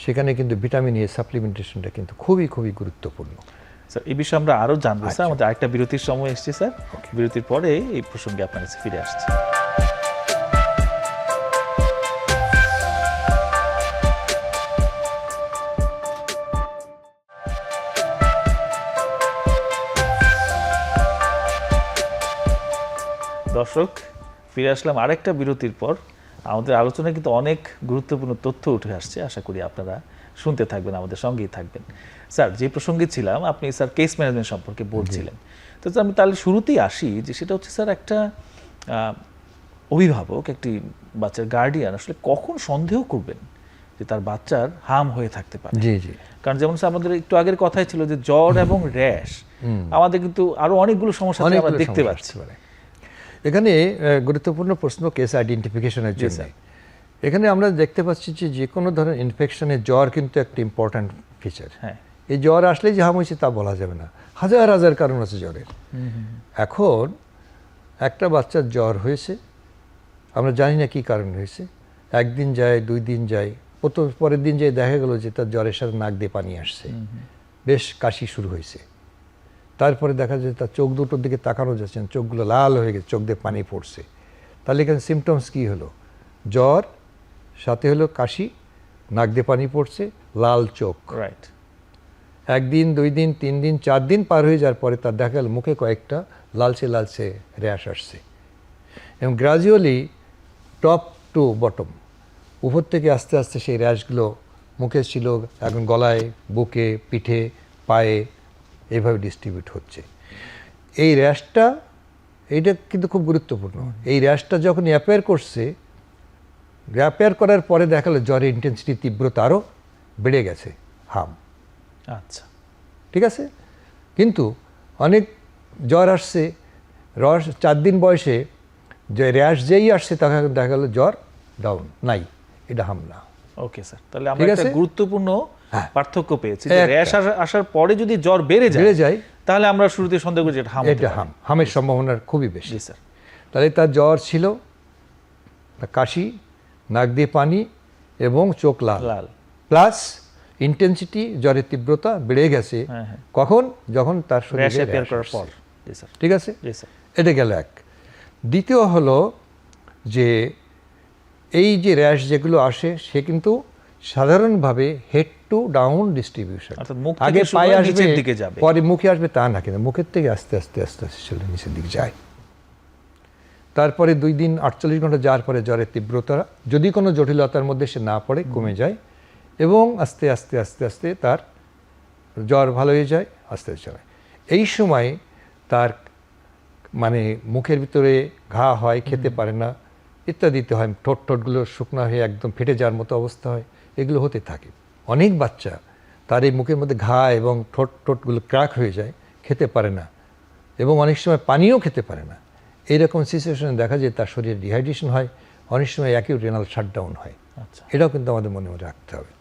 [SPEAKER 2] সেখানে কিন্তু ভিটামিন এ সাপ্লিমেন্টেশনটা কিন্তু খুবই খুবই গুরুত্বপূর্ণ।
[SPEAKER 1] স্যার এই বিষয়ে আমরা আরও জানবো স্যার, আমাদের আরেকটা বিরতির সময় এসছে স্যার, বিরতির পরে এই প্রসঙ্গে আপনার কাছে ফিরে আসছি। দর্শক ফিরে আসলাম আরেকটা বিরতির পর। আমাদের আলোচনায় কিন্তু অনেক গুরুত্বপূর্ণ তথ্য উঠে আসছে, আশা করি আপনারা শুনতে থাকবেন, আমাদের সঙ্গেই থাকবেন। স্যার যে প্রসঙ্গে ছিলাম, আপনি স্যার কেস ম্যানেজমেন্ট সম্পর্কে বলছিলেন, তো আমি তাহলে শুরুতেই আসি যে সেটা হচ্ছে স্যার একটা অভিভাবক, একটি বাচ্চার গার্ডিয়ান আসলে কখন সন্দেহ করবেন যে তার বাচ্চার হার্ম হয়ে থাকতে পারে। কারণ যেমন স্যার আমাদের একটু আগের কথাই ছিল যে জ্বর এবং র্যাশ, আমাদের কিন্তু আরো অনেকগুলো সমস্যা আমরা দেখতে পাচ্ছি।
[SPEAKER 2] এখানে গুরুত্বপূর্ণ প্রশ্ন কেস আইডেন্টিফিকেশনের জন্য। এখানে আমরা দেখতে পাচ্ছি যে কোনো ধরনের ইনফেকশনে জ্বর কিন্তু একটা ইম্পর্ট্যান্ট ফিচার। এই জ্বর আসলে যে হাম হয়েছে তা বলা যাবে না, হাজার হাজার কারণ আছে জ্বরের। এখন একটা বাচ্চার জ্বর হয়েছে, আমরা জানি না কি কারণ হয়েছে, একদিন যায়, 2 দিন যায়, পরের দিন যায় দেখা গেল যে তার জ্বরের সাথে নাক দিয়ে পানি আসছে, বেশ কাশি শুরু হয়েছে, তারপরে দেখা যায় তার চোখ দুটোর দিকে তাকানো যাচ্ছে না, চোখগুলো লাল হয়ে গেছে, চোখ দিয়ে পানি পড়ছে। তাহলে এখানে সিমটমস কী হলো? জ্বর সাথে হলো কাশি, নাক দিয়ে পানি পড়ছে, লাল চোখ। একদিন, 2 দিন, 3 দিন, 4 দিন পার হয়ে যাওয়ার পরে তার দেখা গেল মুখে কয়েকটা লালচে লালচে র্যাশ আসছে, এবং গ্রাজুয়ালি টপ টু বটম, উপর থেকে আস্তে আস্তে সেই র্যাশগুলো মুখে ছিল, এখন গলায়, বুকে, পিঠে, পায়ে এইভাবে ডিস্ট্রিবিউট হচ্ছে। এই র্যাশটা, এইটা কিন্তু খুব গুরুত্বপূর্ণ। এই র্যাশটা যখন অ্যাপিয়ার করছে, অ্যাপিয়ার করার পরে দেখা গেল জ্বরের ইন্টেন্সিটি, তীব্রতা আরও বেড়ে গেছে, হার্ম।
[SPEAKER 1] আচ্ছা,
[SPEAKER 2] ঠিক আছে। কিন্তু অনেক জ্বর আসছে, 4 দিন বয়সে যে র্যাশ যেই আসছে তখন দেখা গেল জ্বর ডাউন, নাই, এটা হার্ম না।
[SPEAKER 1] ওকে স্যার, তাহলে আমরা একটা গুরুত্বপূর্ণ পার্থক্য পেয়েছি যে র্যাশ আসার পরে যদি জ্বর বেড়ে যায় তাহলে আমরা শুরুতে সন্দেহ করি এটা হার্ম,
[SPEAKER 2] হার্মের সম্ভাবনা খুবই বেশি। স্যার তাহলে তার জ্বর ছিল, কাশি, নাক দিয়ে পানি এবং চোখ লাল, প্লাস ইন্টেন্সিটি, জ্বরের তীব্রতা বেড়ে গেছে। কখন? যখন তার শরীরে র্যাশ করার পর। ঠিক আছে, এটা গেল এক। দ্বিতীয় হলো যে এই যে র্যাশ যেগুলো আসে, সে কিন্তু সাধারণভাবে হেড টু ডাউন ডিস্ট্রিবিউশন,
[SPEAKER 1] অর্থাৎ মুখ থেকে
[SPEAKER 2] আগে
[SPEAKER 1] শুরু
[SPEAKER 2] পায়ে
[SPEAKER 1] হয়ে
[SPEAKER 2] আসবে
[SPEAKER 1] নিচের দিকে যাবে।
[SPEAKER 2] পরে মুখে আসবে তা না, কিন্তু মুখের থেকে আস্তে আস্তে আস্তে আস্তে চলে নিচের দিকে যায়। তারপরে 2 দিন 48 ঘন্টা যাওয়ার পরে জ্বরের তীব্রতা যদি কোনো জটিলতার মধ্যে সে না পড়ে কমে যায়, এবং আস্তে আস্তে আস্তে আস্তে তার জ্বর ভালো হয়ে যায়, আস্তে আস্তে চলে। এই সময় তার মানে মুখের ভিতরে ঘা হয়, খেতে পারে না, ইত্যাদিতে হয়, ঠোঁটগুলো শুকনো হয়ে একদম ফেটে যাওয়ার মতো অবস্থা হয়, এগুলো হতে থাকে। অনেক বাচ্চা তার এই মুখের মধ্যে ঘা এবং ঠোঁটগুলো ক্র্যাক হয়ে যায়, খেতে পারে না, এবং অনেক সময় পানিও খেতে পারে না। এইরকম সিচুয়েশনে দেখা যায় তার শরীরে ডিহাইড্রেশন হয়, অনেক সময় অ্যাকিউট রেনাল শাটডাউন হয়।
[SPEAKER 1] আচ্ছা,
[SPEAKER 2] এটাও কিন্তু আমাদের মনে মনে রাখতে হবে।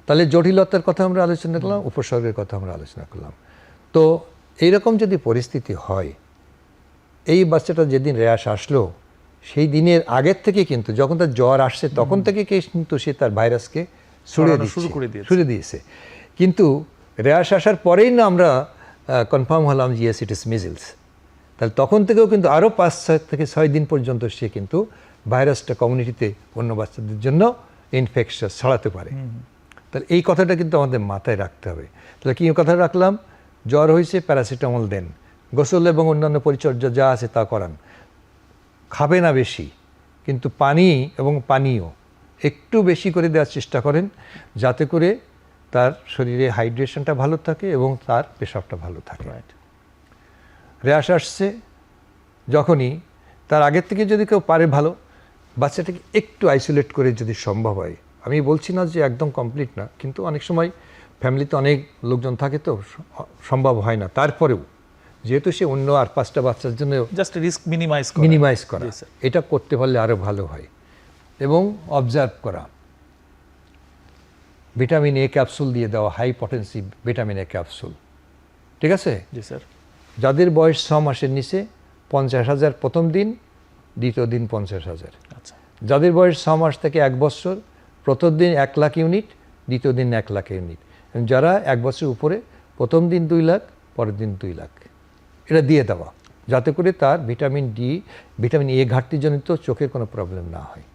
[SPEAKER 2] তাহলে জটিলতার কথা আমরা আলোচনা করলাম, উপসর্গের কথা আমরা আলোচনা করলাম। তো এইরকম যদি পরিস্থিতি হয়, এই বাচ্চাটা যেদিন র্যাশ আসলো সেই দিনের আগের থেকে কিন্তু যখন তার জ্বর আসছে তখন থেকে কিন্তু সে তার ভাইরাসকে
[SPEAKER 1] ছড়ানো শুরু করে
[SPEAKER 2] দিয়েছে। কিন্তু র্যাশ আসার পরেই না আমরা কনফার্ম হলাম যে ইয়েস ইট ইস মিজলস, তাহলে তখন থেকেও কিন্তু আরও 5 থেকে 6 দিন পর্যন্ত সে কিন্তু ভাইরাসটা কমিউনিটিতে অন্য বাচ্চাদের জন্য ইনফেকশাস ছড়াতে পারে। তাহলে এই কথাটা কিন্তু আমাদের মাথায় রাখতে হবে। তাহলে কী কথা রাখলাম? জ্বর হয়েছে, প্যারাসিটামল দেন, গোসল এবং অন্যান্য পরিচর্যা যা আছে তা করান, খাবে না বেশি, কিন্তু পানি এবং পানীয় একটু বেশি করে দেওয়ার চেষ্টা করেন, যাতে করে তার শরীরে হাইড্রেশনটা ভালো থাকে এবং তার পেশাবটা ভালো থাকে। র্যাশ আসছে যখনই, তার আগের থেকে যদি কেউ পারে ভালো, বাচ্চাটাকে একটু আইসোলেট করে যদি সম্ভব হয়, আমি বলছি না যে একদম কমপ্লিট না, কিন্তু অনেক সময় ফ্যামিলিতে অনেক লোকজন থাকে তো সম্ভব হয় না, তারপরেও যেহেতু সে অন্য আর 5টা বাচ্চার জন্য
[SPEAKER 1] জাস্ট রিস্ক
[SPEAKER 2] মিনিমাইজ করা, এটা করতে পারলে আরও ভালো হয়। এবং অবজার্ভ করা, ভিটামিন এ ক্যাপসুল দিয়ে দেওয়া, high potency vitamin A capsule, ঠিক আছে?
[SPEAKER 1] জি স্যার।
[SPEAKER 2] যাদের বয়স 6 মাসের নিচে 50,000 প্রথম দিন, দ্বিতীয় দিন 50,000।
[SPEAKER 1] আচ্ছা,
[SPEAKER 2] যাদের বয়স 6 মাস থেকে 1 বছর, প্রথম দিন 1 লাখ ইউনিট, দ্বিতীয় দিন 1 লাখ ইউনিট। যারা 1 বছর উপরে, প্রথম দিন 2 লাখ, পরের দিন 2 লাখ, এটা দিয়ে দেওয়া, যাতে করে তার ভিটামিন ডি, ভিটামিন এ ঘাটতিজনিত চোখের কোনো প্রবলেম না হয়।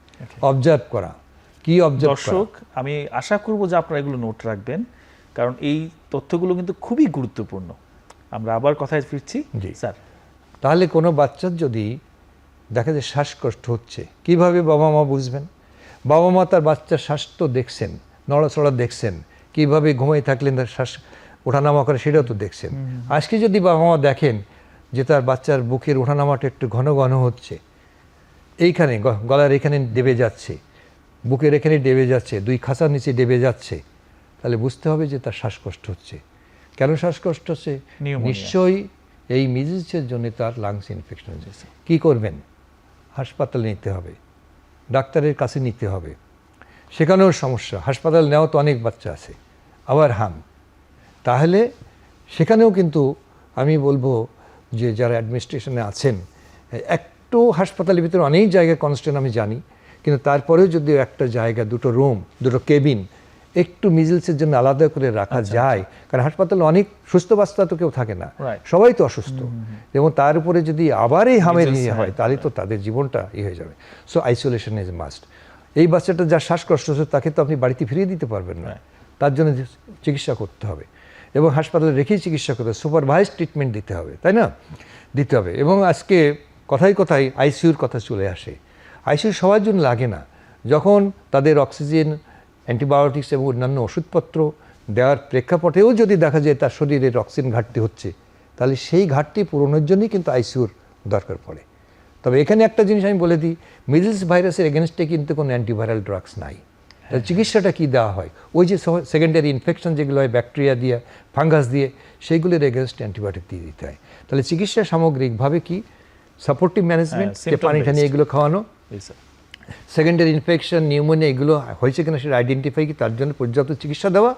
[SPEAKER 2] অবজার্ভ করা, কি অবজার্ভ করা?
[SPEAKER 1] দর্শক, আমি আশা করব যে আপনারা এগুলো নোট রাখবেন, কারণ এই তথ্যগুলো কিন্তু খুবই গুরুত্বপূর্ণ। আমরা আবার কথায় ফিরছি।
[SPEAKER 2] জি
[SPEAKER 1] স্যার।
[SPEAKER 2] তাহলে কোনো বাচ্চার যদি দেখা যায় শ্বাসকষ্ট হচ্ছে, কিভাবে বাবা মা বুঝবেন? বাবা মা তার বাচ্চার শ্বাস তো দেখছেন, নড়াচড়া দেখছেন, কিভাবে ঘুমিয়ে থাকলেন তার শ্বাস ওঠানামা করে সেটাও তো দেখছেন। আজকে যদি বাবা মা দেখেন যে তার বাচ্চার বুকের ওঠানামাটা একটু ঘন ঘন হচ্ছে, এইখানে গলার এখানে ডেবে যাচ্ছে, বুকের এখানে ডেবে যাচ্ছে, 2 খাঁচার নিচে ডেবে যাচ্ছে, তাহলে বুঝতে হবে যে তার শ্বাসকষ্ট হচ্ছে। কেন শ্বাসকষ্ট হচ্ছে? নিশ্চয়ই এই মিজলসের জন্য তার লাংস ইনফেকশন হয়েছে। কী করবেন? হাসপাতালে নিতে হবে, ডাক্তারের কাছে নিতে হবে। সেখানেও সমস্যা, হাসপাতাল নেওয়া তো অনেক বাচ্চা আছে, আবার তাহলে সেখানেও কিন্তু আমি বলবো যে যারা অ্যাডমিনিস্ট্রেশনে আছেন, একটু হাসপাতালের ভিতরে অনেক জায়গায় কনস্ট্যান্ট আমি জানি, কিন্তু তারপরেও যদি একটা জায়গা, 2টো রুম, 2টো কেবিন একটু মিজলসের জন্য আলাদা করে রাখা যায়, কারণ হাসপাতালে অনেক সুস্থ বাচ্চা তো কেউ থাকে না, সবাই তো অসুস্থ, এবং তার উপরে যদি আবার এই হামেরিয়ে হয়, তাহলে তো তাদের জীবনটা হয়ে যাবে। So isolation is must. এই বাচ্চাটা যার শ্বাসকষ্ট হচ্ছে তাকে তো আপনি বাড়িতে ফিরিয়ে দিতে পারবেন না, তার জন্য চিকিৎসা করতে হবে, এবং হাসপাতালে রেখেই চিকিৎসা করতে হবে, সুপারভাইজ ট্রিটমেন্ট দিতে হবে, তাই না? দিতে হবে। এবং আজকে কথায় কথায় আইসিইউর কথা চলে আসে। আইসিইউ সবার জন্য লাগে না, যখন তাদের অক্সিজেন, অ্যান্টিবায়োটিক্স এবং অন্যান্য ওষুধপত্র দেওয়ার প্রেক্ষাপটেও যদি দেখা যায় তার শরীরের অক্সিজেন ঘাটতি হচ্ছে, তাহলে সেই ঘাটতি পূরণের জন্যই কিন্তু আইসিইউর দরকার পড়ে। তবে এখানে একটা জিনিস আমি বলে দিই, মিজলস ভাইরাসের এগেনস্টে কিন্তু কোনো অ্যান্টিভাইরাল ড্রাগস নাই। তাহলে চিকিৎসাটা কী দেওয়া হয়? ওই যে সেকেন্ডারি ইনফেকশন যেগুলো হয় ব্যাকটেরিয়া দিয়ে, ফাঙ্গাস দিয়ে, সেইগুলোর এগেনস্টে অ্যান্টিবায়োটিক দিয়ে দিতে হয়। তাহলে চিকিৎসা সামগ্রিকভাবে কি সাপোর্টিভ ম্যানেজমেন্ট, পানি টানি এগুলো খাওয়ানো, সেকেন্ডারি ইনফেকশন, নিউমোনিয়া এগুলো হয়েছে কিনা সেটা আইডেন্টিফাই কি, তার জন্য পর্যাপ্ত চিকিৎসা দেওয়া।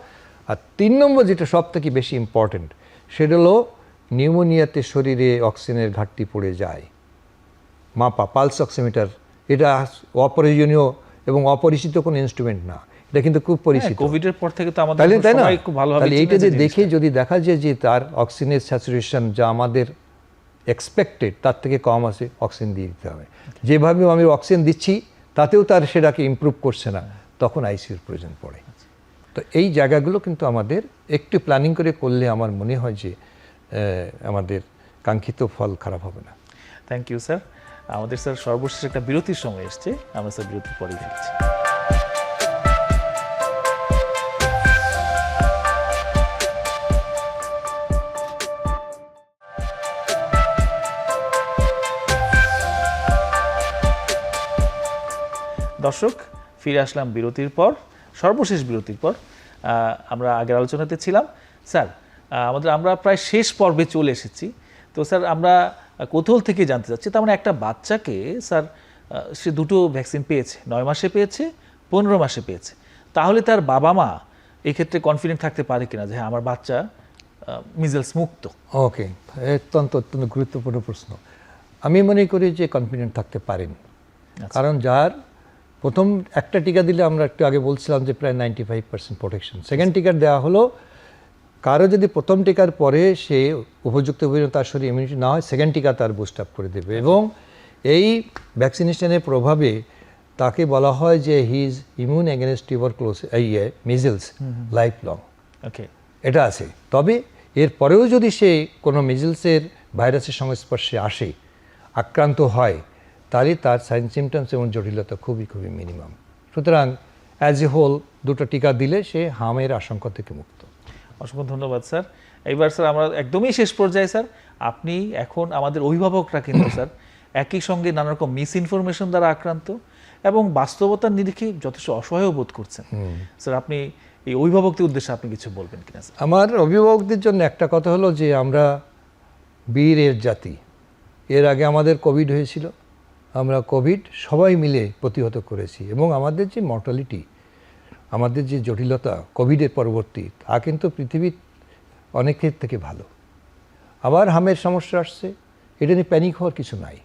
[SPEAKER 2] আর 3 নম্বর যেটা সব থেকে বেশি ইম্পর্টেন্ট, সেটা হলো নিউমোনিয়াতে শরীরে অক্সিজেনের ঘাটতি পড়ে যায়, মাপা, পালস অক্সিমিটার। এটা অপ্রয়োজনীয় এবং অপরিচিত কোনো ইনস্ট্রুমেন্ট না, এটা কিন্তু খুব পরিচিত।
[SPEAKER 1] কোভিডের পর থেকে তো আমাদের
[SPEAKER 2] তাই না?
[SPEAKER 1] সবাই খুব ভালোভাবে
[SPEAKER 2] তাহলে এইটা যে দেখে যদি দেখা যায় যে তার অক্সিজেনের স্যাচুরেশন যা আমাদের এক্সপেক্টেড তার থেকে কম আছে, অক্সিজেন দিয়ে দিতে হবে। যেভাবে আমি অক্সিজেন দিচ্ছি তাতেও তার সেটাকে ইমপ্রুভ করছে না, তখন আইসিইউর প্রয়োজন পড়ে। তো এই জায়গাগুলো কিন্তু আমাদের একটু প্ল্যানিং করে করলে আমার মনে হয় যে আমাদের কাঙ্ক্ষিত ফল খারাপ হবে না।
[SPEAKER 1] Thank you sir. আমাদের স্যার সর্বশেষ একটা বিরতির সময় এসছে, আমরা স্যার বিরতির পরেই ফিরছি। দর্শক, ফিরে আসলাম বিরতির পর, সর্বশেষ বিরতির পর। আমরা আগের আলোচনাতে ছিলাম স্যার, আমরা প্রায় শেষ পর্বে চলে এসেছি। তো স্যার, আমরা কৌতূহল থেকে জানতে চাচ্ছি, তার মানে একটা বাচ্চাকে স্যার সে দুটো ভ্যাকসিন পেয়েছে, 9 মাসে পেয়েছে, 15 মাসে পেয়েছে, তাহলে তার বাবা মা এক্ষেত্রে কনফিডেন্ট থাকতে পারে কিনা যে হ্যাঁ আমার বাচ্চা মিজেলস মুক্ত?
[SPEAKER 2] ওকে, অত্যন্ত গুরুত্বপূর্ণ প্রশ্ন। আমি মনে করি যে কনফিডেন্ট থাকতে পারেন, কারণ যার প্রথম একটা টিকা দিলে আমরা একটু আগে বলছিলাম যে প্রায় 95% প্রোটেকশন, সেকেন্ড টিকার দেওয়া হলো। কারো যদি প্রথম টিকার পরে সে উপযুক্ত তার শরীরে ইমিউনিটি না হয়, সেকেন্ড টিকা তার বুস্ট আপ করে দেবে। এবং এই ভ্যাকসিনেশনের প্রভাবে তাকে বলা হয় যে he is immune against measles life long.
[SPEAKER 1] Okay,
[SPEAKER 2] এটা আছে। তবে এরপরেও যদি সে কোনো মিজেলসের ভাইরাসের সংস্পর্শে আসে, আক্রান্ত হয়, তাহলে তার সাইন সিমটমস এবং জটিলতা খুবই মিনিমাম। সুতরাং অ্যাজ এ হোল দুটো টিকা দিলে সে হার্মের আশঙ্কা থেকে মুক্ত।
[SPEAKER 1] অসংখ্য ধন্যবাদ স্যার। এইবার স্যার আমরা একদমই শেষ পর্যায়ে স্যার, আপনি এখন আমাদের অভিভাবকরা কিন্তু স্যার একই সঙ্গে নানা রকম মিস ইনফরমেশন দ্বারা আক্রান্ত এবং বাস্তবতার নিরিখে যথেষ্ট অসহায় বোধ করছেন। স্যার, আপনি এই অভিভাবকদের উদ্দেশ্যে আপনি কিছু বলবেন কিনা স্যার?
[SPEAKER 2] আমার অভিভাবকদের জন্য একটা কথা হলো যে আমরা বীরের জাতি। এর আগে আমাদের কোভিড হয়েছিল, আমরা কোভিড সবাই মিলে প্রতিহত করেছি এবং আমাদের যে মর্টালিটি, আমাদের যে জটিলতা কোভিডের পরবর্তী, তা কিন্তু পৃথিবীর অনেকের থেকে ভালো। আবার হামের সমস্যা আসছে, এটা নিয়ে প্যানিক হওয়ার কিছু নাই।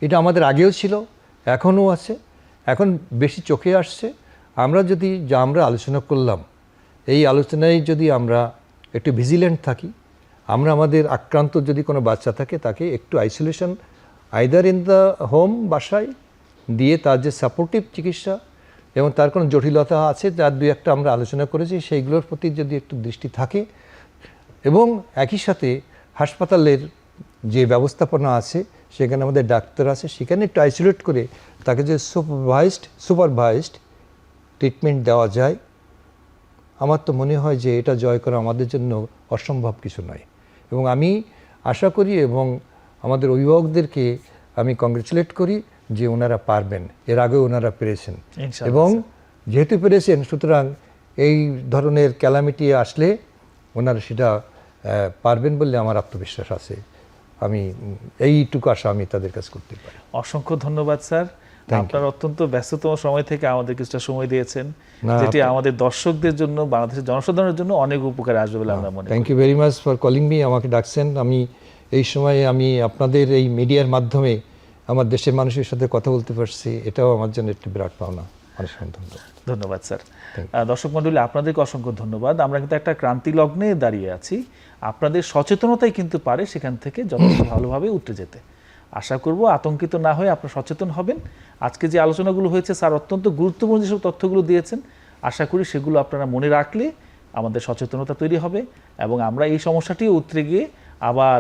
[SPEAKER 2] এটা আমাদের আগেও ছিল, এখনও আছে, এখন বেশি চোখে আসছে। আমরা যদি যা আমরা আলোচনা করলাম, এই আলোচনায় যদি আমরা একটু ভিজিল্যান্ট থাকি, আমরা আমাদের আক্রান্ত যদি কোনো বাচ্চা থাকে তাকে একটু isolation either in the home, বাসায় দিয়ে তার যে সাপোর্টিভ চিকিৎসা এবং তার কোনো জটিলতা আছে যার দুই একটা আমরা আলোচনা করেছি, সেইগুলোর প্রতি যদি একটু দৃষ্টি থাকে এবং একই সাথে হাসপাতালের যে ব্যবস্থাপনা আছে সেখানে আমাদের ডাক্তার আছে, সেখানে একটু আইসোলেট করে তাকে যে সুপারভাইজড ট্রিটমেন্ট দেওয়া যায়, আমার তো মনে হয় যে এটা জয় করা আমাদের জন্য অসম্ভব কিছু নয়। এবং আমি আশা করি এবং আমাদের অভিভাবকদেরকে আমি কংগ্রেচুলেট করি যে ওনারা পারবেন, এর আগেও ওনারা পেরেছেন এবং যেহেতু পেরেছেন সুতরাং এই ধরনের ক্যালামিটি আসলে ওনারা সেটা পারবেন বলে আমার আত্মবিশ্বাস আছে। আমি এইটুকু আশা আমি তাদের কাছে করতে পারি।
[SPEAKER 1] অসংখ্য ধন্যবাদ স্যার, আপনার অত্যন্ত ব্যস্ততম সময় থেকে আমাদের কিছুটা সময় দিয়েছেন, যেটি আমাদের দর্শকদের জন্য, বাংলাদেশের জনসাধারণের জন্য অনেক উপকারে আসবে বলে আমরা মনে করি।
[SPEAKER 2] Thank you very much for calling me, আমাকে ডাকছেন। আমি এই সময়ে আমি আপনাদের এই মিডিয়ার মাধ্যমে আমার দেশের মানুষের সাথে কথা বলতে পারছি, এটাও আমার জন্য একটি বিরাট পাওনা। অনেক ধন্যবাদ।
[SPEAKER 1] ধন্যবাদ স্যার। দর্শক মণ্ডলী, আপনাদেরকে অসংখ্য ধন্যবাদ। আমরা কিন্তু একটা ক্রান্তি লগ্নে দাঁড়িয়ে আছি, আপনাদের সচেতনতাই কিন্তু পারে সেখান থেকে যথেষ্ট ভালোভাবে উঠে যেতে। আশা করব আতঙ্কিত না হয়ে আপনারা সচেতন হবেন। আজকে যে আলোচনাগুলো হয়েছে স্যার অত্যন্ত গুরুত্বপূর্ণ যেসব তথ্যগুলো দিয়েছেন, আশা করি সেগুলো আপনারা মনে রাখলে আমাদের সচেতনতা তৈরি হবে এবং আমরা এই সমস্যাটিও উতরে গিয়ে আবার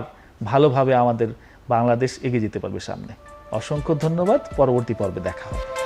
[SPEAKER 1] ভালোভাবে আমাদের বাংলাদেশ এগিয়ে যেতে পারবে সামনে। অসংখ্য ধন্যবাদ, পরবর্তী পর্বে দেখা হবে।